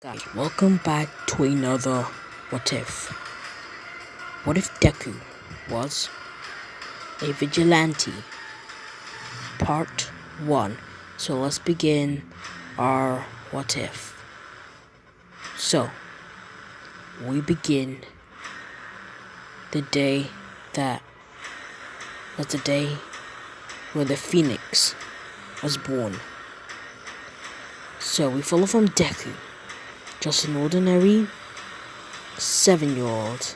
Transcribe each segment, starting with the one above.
Guys, welcome back to another What If. What if Deku was a vigilante? Part 1. So let's begin our What If. So, we begin the day that was the day where the Phoenix was born. So we follow from Deku, just an ordinary 7-year-old,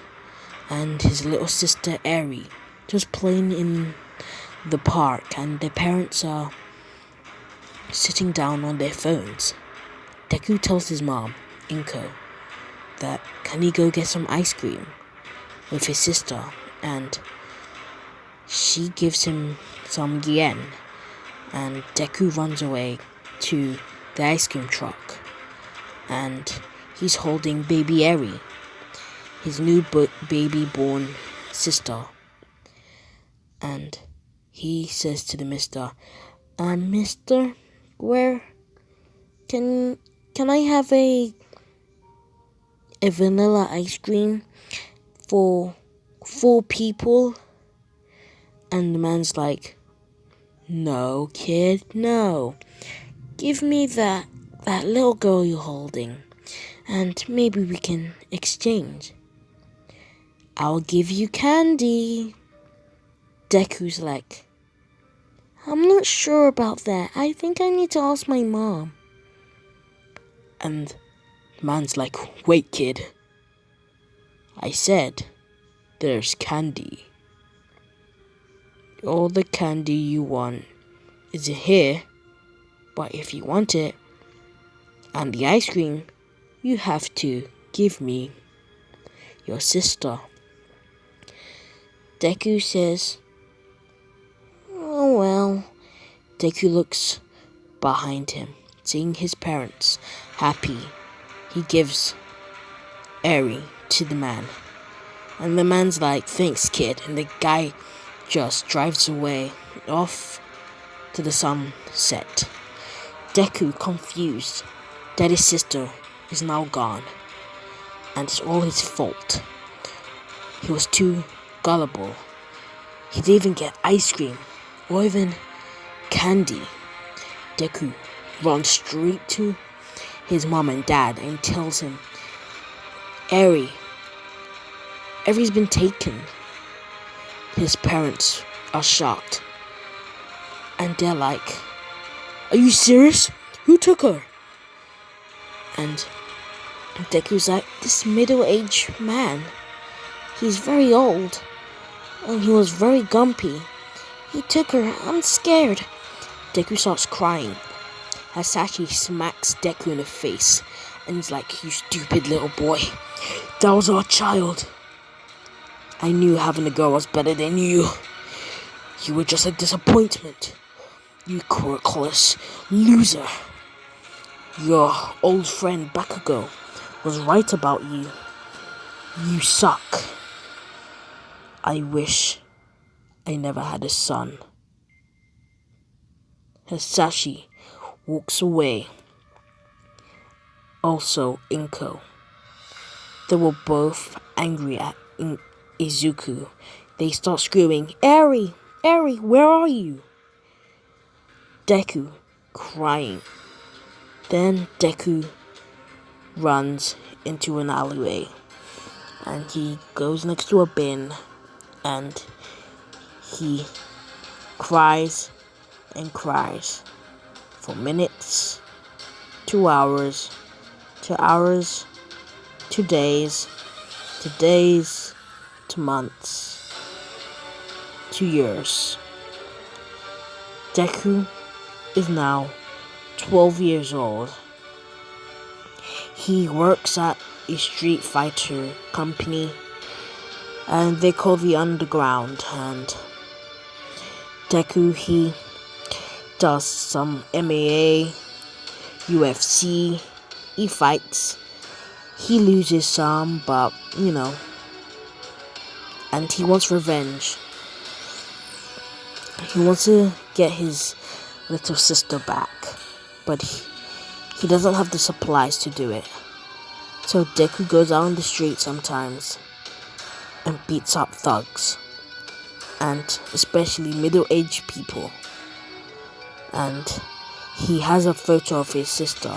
and his little sister Eri, just playing in the park, and their parents are sitting down on their phones. Deku tells his mom, Inko, that can he go get some ice cream with his sister, and she gives him some yen, and Deku runs away to the ice cream truck, and he's holding baby Eri, his new baby born sister, and he says to the mister, mister, where can I have a vanilla ice cream for 4 people? And the man's like, no kid, no, give me that little girl you're holding, and maybe we can exchange. I'll give you candy. Deku's like, I'm not sure about that. I think I need to ask my mom. And the man's like, wait kid, I said there's candy. All the candy you want is here, but if you want it, and the ice cream, you have to give me your sister. Deku says, oh well. Deku looks behind him, seeing his parents happy. He gives Eri to the man, and the man's like, thanks kid, and the guy just drives away off to the sunset. Deku, confused that his sister is now gone, and it's all his fault. He was too gullible. He didn't even get ice cream or even candy. Deku runs straight to his mom and dad and tells him, Eri's been taken. His parents are shocked, and they're like, are you serious? Who took her? And Deku's like, this middle-aged man, he's very old, and he was very grumpy. He took her, I'm scared. Deku starts crying. Hasashi smacks Deku in the face, and he's like, you stupid little boy, that was our child. I knew having a girl was better than you. You were just a disappointment. You quirkless loser. Your old friend Bakugo was right about you. You suck. I wish I never had a son. Hasashi walks away. Also Inko. They were both angry at Izuku. They start screaming, Eri, where are you? Deku crying. Then Deku runs into an alleyway, and he goes next to a bin, and he cries and cries for minutes, 2 hours, 2 hours, 2 days, 2 days, 2 months, 2 years. Deku is now 12 years old. He works at a Street Fighter company, and they call the Underground, and Deku, he does some MMA, UFC, he fights, he loses some, but and he wants revenge. He wants to get his little sister back, but he doesn't have the supplies to do it. So Deku goes out on the street sometimes and beats up thugs, and especially middle-aged people. And he has a photo of his sister,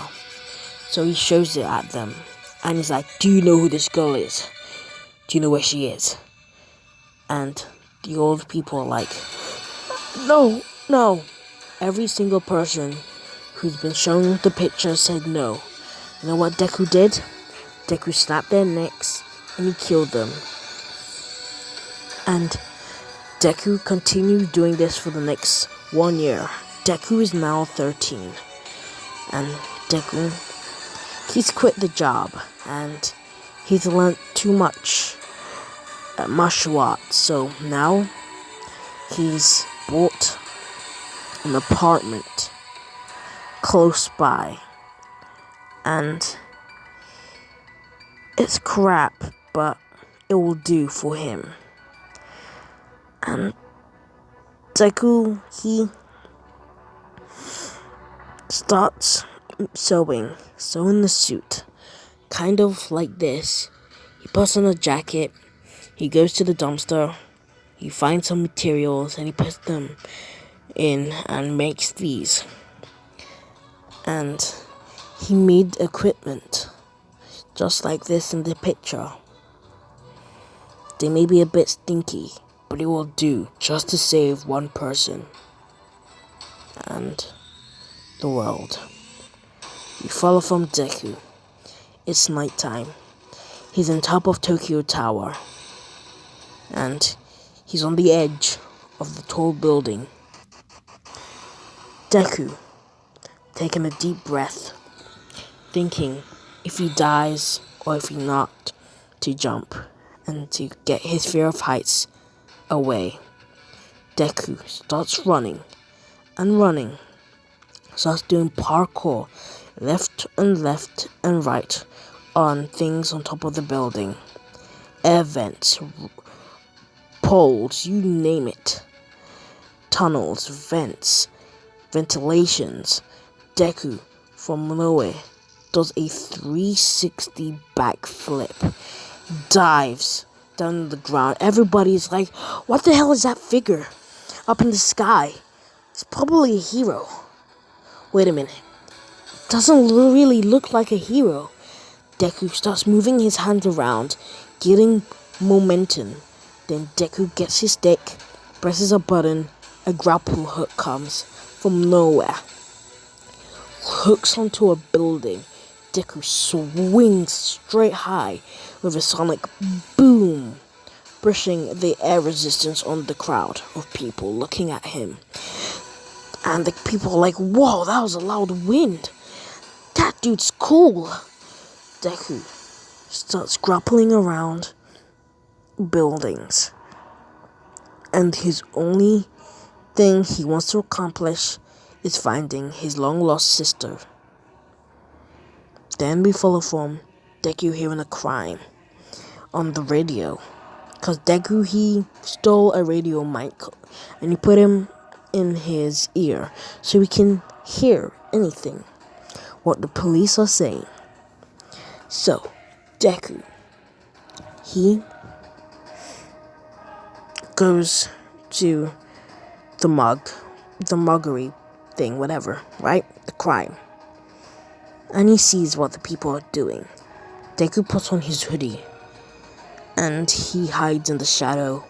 so he shows it at them, and he's like, do you know who this girl is? Do you know where she is? And the old people are like, no. Every single person who's been shown the picture said no. You know what Deku did? Deku snapped their necks and he killed them. And Deku continued doing this for the next 1 year. Deku is now 13. And Deku, he's quit the job and he's learned too much martial arts. So now he's bought an apartment close by. And it's crap, but it will do for him. And Deku, he starts sewing the suit, kind of like this. He puts on a jacket, he goes to the dumpster, he finds some materials and he puts them in and makes these. And he made equipment just like this in the picture. They may be a bit stinky, but it will do just to save one person and the world. We follow from Deku. It's nighttime. He's on top of Tokyo Tower, and he's on the edge of the tall building. Deku, taking a deep breath, thinking if he dies or if he not, to jump and to get his fear of heights away. Deku starts running, starts doing parkour left and right on things on top of the building. Air vents, poles, you name it. Tunnels, vents, ventilations. Deku, from nowhere, does a 360 backflip. Dives down to the ground. Everybody's like, what the hell is that figure up in the sky? It's probably a hero. Wait a minute. Doesn't really look like a hero. Deku starts moving his hand around, getting momentum. Then Deku gets his stick, presses a button, a grapple hook comes from nowhere. Hooks onto a building. Deku swings straight high with a sonic boom, brushing the air resistance on the crowd of people looking at him. And the people are like, whoa, that was a loud wind. That dude's cool. Deku starts grappling around buildings. And his only thing he wants to accomplish is finding his long-lost sister. Then we follow from Deku hearing a crime on the radio. Because Deku, he stole a radio mic and he put him in his ear so he can hear anything what the police are saying. So, Deku, he goes to the muggery thing, whatever, right? The crime. And he sees what the people are doing. Deku puts on his hoodie and he hides in the shadow,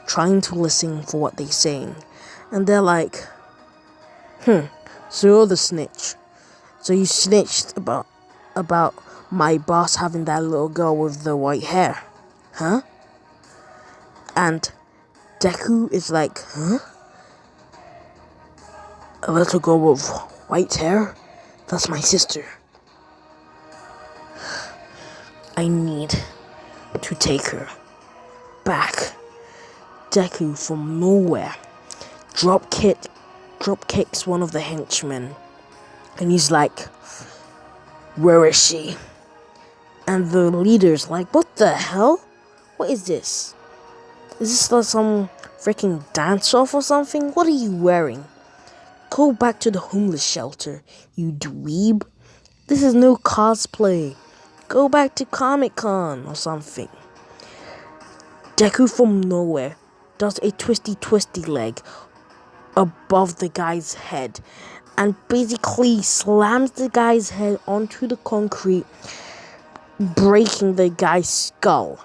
trying to listen for what they're saying. And they're like, so you're the snitch. So you snitched about my boss having that little girl with the white hair, huh? And Deku is like, huh? A little girl with white hair? That's my sister. I need to take her back. Deku, from nowhere, drop kicks one of the henchmen. And he's like, where is she? And the leader's like, what the hell? What is this? Is this like some freaking dance-off or something? What are you wearing? Go back to the homeless shelter, you dweeb. This is no cosplay. Go back to Comic-Con or something. Deku from nowhere does a twisty leg above the guy's head and basically slams the guy's head onto the concrete, breaking the guy's skull.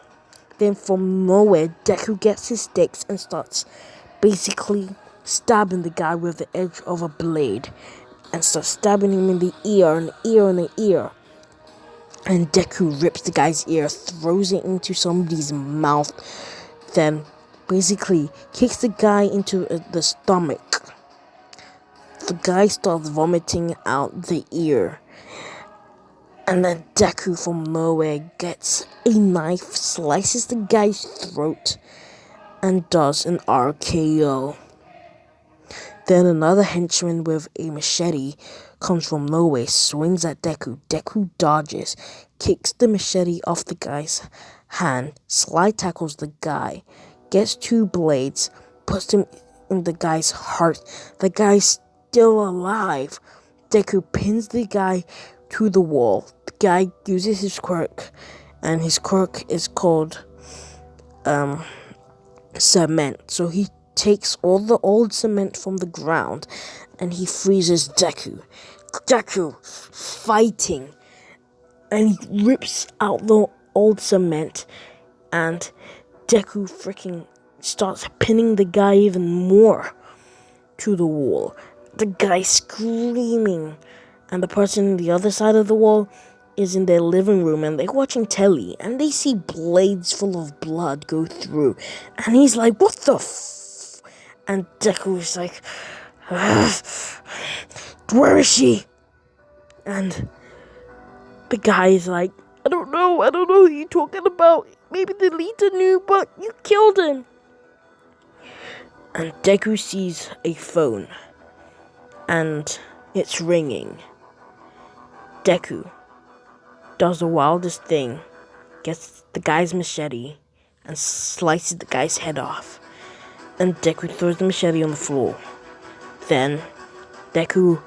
Then from nowhere, Deku gets his sticks and starts basically stabbing the guy with the edge of a blade and starts stabbing him in the ear and ear and the ear. And Deku rips the guy's ear, throws it into somebody's mouth, then basically kicks the guy into the stomach. The guy starts vomiting out the ear. And then Deku from nowhere gets a knife, slices the guy's throat, and does an RKO. Then another henchman with a machete comes from nowhere, swings at Deku. Deku dodges, kicks the machete off the guy's hand, slide tackles the guy, gets 2 blades, puts them in the guy's heart. The guy's still alive. Deku pins the guy to the wall. The guy uses his quirk, and his quirk is called cement. So he takes all the old cement from the ground and he freezes Deku. Deku fighting, and he rips out the old cement, and Deku freaking starts pinning the guy even more to the wall. The guy screaming, and the person on the other side of the wall is in their living room and they're watching telly and they see blades full of blood go through, and he's like, what the and Deku is like, where is she? And the guy is like, I don't know who you're talking about. Maybe the leader knew, but you killed him. And Deku sees a phone and it's ringing. Deku does the wildest thing, gets the guy's machete and slices the guy's head off. And Deku throws the machete on the floor. Then Deku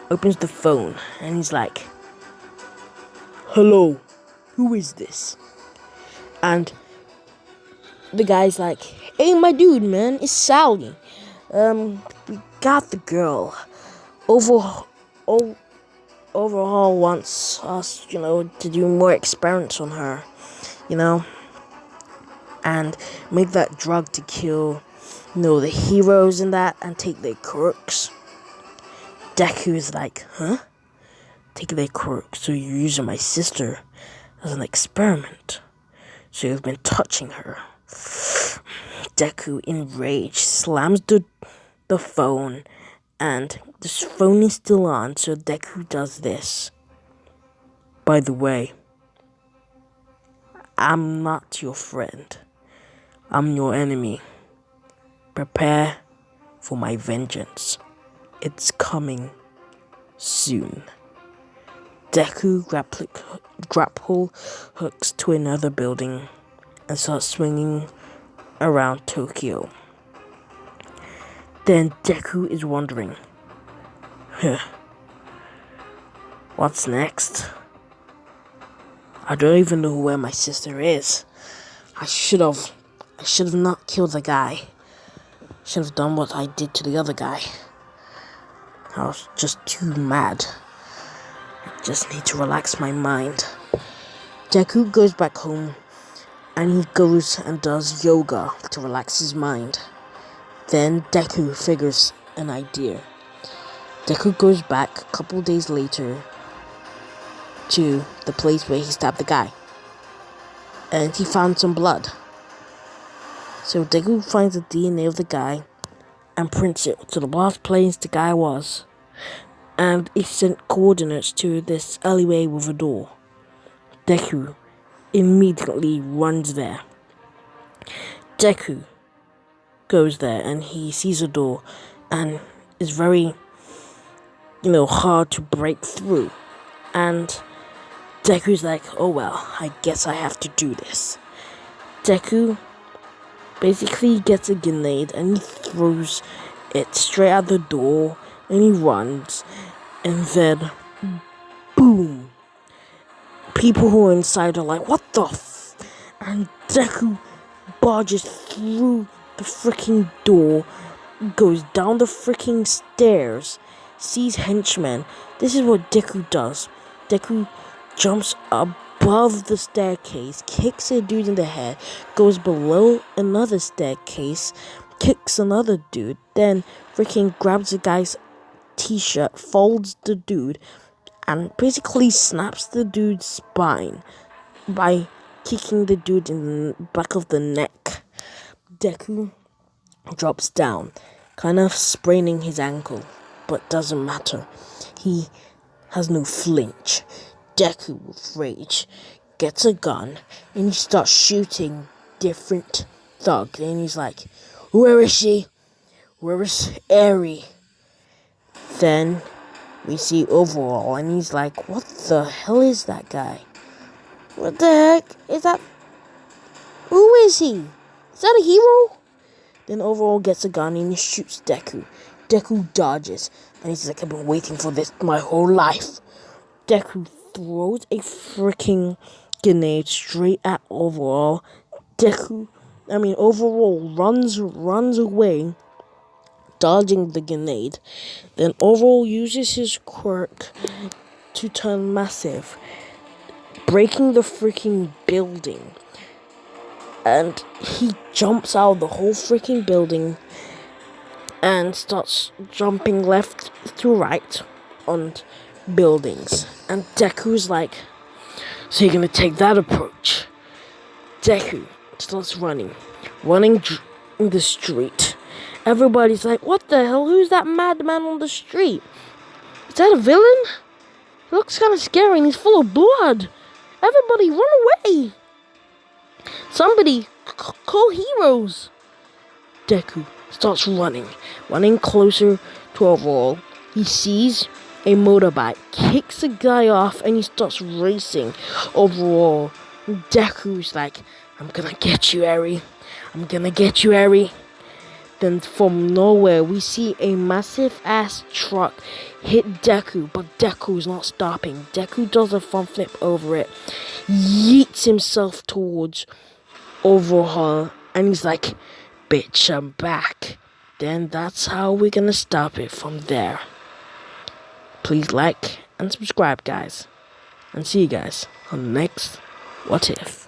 opens the phone and he's like, hello, who is this? And the guy's like, hey, my dude, man, it's Sally. We got the girl. Overhaul wants us, to do more experiments on her, and make that drug to kill, the heroes in that and take their quirks. Deku is like, huh? Take their quirks, so you're using my sister as an experiment. So you've been touching her. Deku, enraged, slams the phone, and the phone is still on, so Deku does this. By the way, I'm not your friend. I'm your enemy. Prepare for my vengeance. It's coming soon. Deku grapple hooks to another building and starts swinging around Tokyo. Then Deku is wondering, what's next? I don't even know where my sister is. I should have not killed the guy. Should have done what I did to the other guy. I was just too mad. I just need to relax my mind. Deku goes back home and he goes and does yoga to relax his mind. Then Deku figures an idea. Deku goes back a couple days later to the place where he stabbed the guy, and he found some blood. So Deku finds the DNA of the guy and prints it to the last place the guy was, and he sent coordinates to this alleyway with a door. Deku immediately runs there. Deku goes there and he sees a door and is very, hard to break through. And Deku's like, oh well, I guess I have to do this. Deku basically gets a grenade and he throws it straight out the door and he runs. And then, boom! people who are inside are like, what the f? And Deku barges through the freaking door, goes down the freaking stairs, sees henchmen. This is what Deku does. Deku jumps above the staircase, kicks a dude in the head, goes below another staircase, kicks another dude, then freaking grabs a guy's t-shirt, folds the dude, and basically snaps the dude's spine by kicking the dude in the back of the neck. Deku drops down, kind of spraining his ankle, but doesn't matter. He has no flinch. Deku, with rage, gets a gun and he starts shooting different thugs. And he's like, where is she? Where is Eri? Then we see Overall and he's like, what the hell is that guy? What the heck is that? Who is he? Is that a hero? Then Overall gets a gun and he shoots Deku. Deku dodges and he's like, I've been waiting for this my whole life. Deku throws a freaking grenade straight at Overall. Overall runs away, dodging the grenade. Then Overall uses his quirk to turn massive, breaking the freaking building. And he jumps out of the whole freaking building and starts jumping left to right on buildings. And Deku's like, so you're gonna take that approach? Deku starts running in the street. Everybody's like, what the hell? Who's that madman on the street? Is that a villain? He looks kind of scary and he's full of blood. Everybody run away. Somebody call heroes. Deku starts running closer to Overall. He sees a motorbike, kicks a guy off, and he starts racing. Overall, Deku's like, I'm gonna get you, Eri. I'm gonna get you, Eri. Then from nowhere, we see a massive ass truck hit Deku, but Deku's not stopping. Deku does a front flip over it, yeets himself towards Overhaul, and he's like, bitch, I'm back. Then that's how we're gonna stop it from there. Please like and subscribe, guys. And see you guys on the next What If.